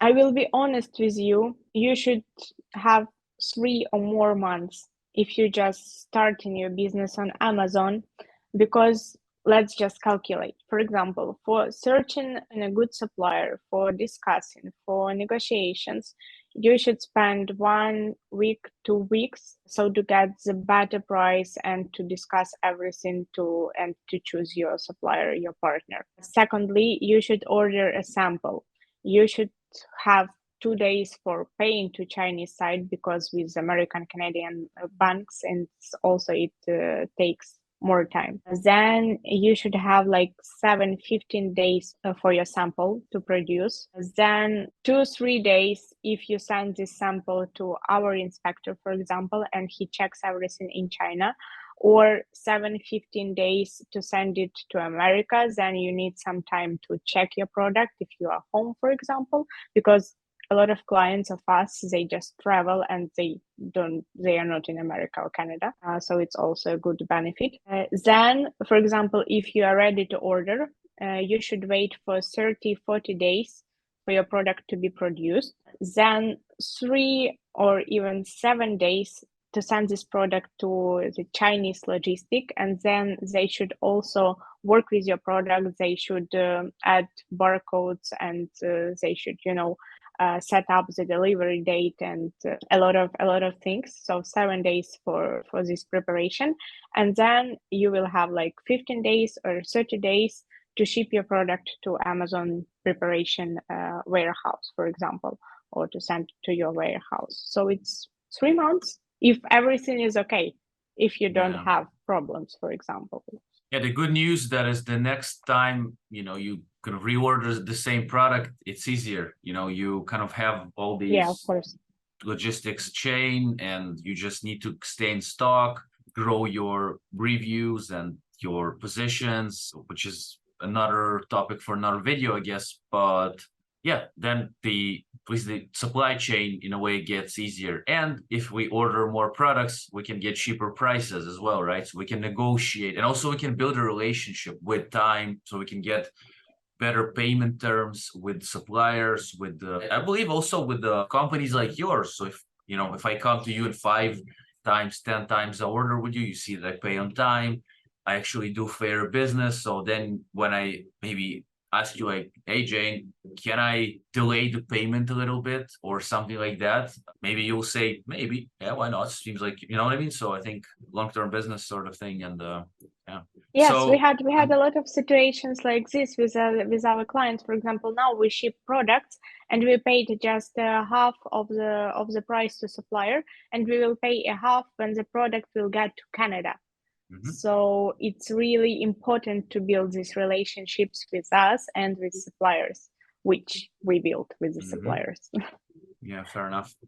I will be honest with you. You should have 3 or more months if you just starting your business on Amazon, because let's just calculate. For example, for searching in a good supplier, for discussing, for negotiations, you should spend 1 week, 2 weeks, so to get the better price and to discuss everything and to choose your supplier, your partner. Secondly, you should order a sample. You should have 2 days for paying to Chinese side, because with American Canadian banks, and also it takes more time. Then you should have like 7-15 days for your sample to produce. Then 2-3 days if you send this sample to our inspector, for example, and he checks everything in China, or 7-15 days to send it to America. Then you need some time to check your product if you are home, for example, because a lot of clients of us, they just travel and they are not in America or Canada. So it's also a good benefit. Then, for example, if you are ready to order, you should wait for 30-40 days for your product to be produced. Then 3 or even 7 days to send this product to the Chinese logistic, and then they should also work with your product. They should add barcodes, and they should, set up the delivery date, and a lot of things. So 7 days for this preparation, and then you will have like 15 days or 30 days to ship your product to Amazon preparation warehouse, for example, or to send to your warehouse. So it's 3 months if everything is okay, if you don't Yeah. have problems, for example. Yeah, the good news that is the next time, you can reorder the same product, it's easier. You kind of have all Yeah, of these course. logistics chain, and you just need to stay in stock, grow your reviews and your positions, which is another topic for another video, I guess. But yeah, then at least the supply chain in a way gets easier. And if we order more products, we can get cheaper prices as well, right? So we can negotiate, and also we can build a relationship with time, so we can get better payment terms with suppliers, with I believe also with the companies like yours. So if I come to you in 5 times, 10 times I order with you, you see that I pay on time, I actually do fair business. So then when I maybe ask you like, hey Jane, can I delay the payment a little bit or something like that? Maybe you'll say maybe, yeah, why not? Seems like, you know what I mean? So I think long-term business sort of thing. And yeah. Yes, we So had a lot of situations like this with our clients. For example, now we ship products and we paid just half of the price to supplier, and we will pay a half when the product will get to Canada. So it's really important to build these relationships with us and with suppliers, which we built with the suppliers. yeah, fair enough.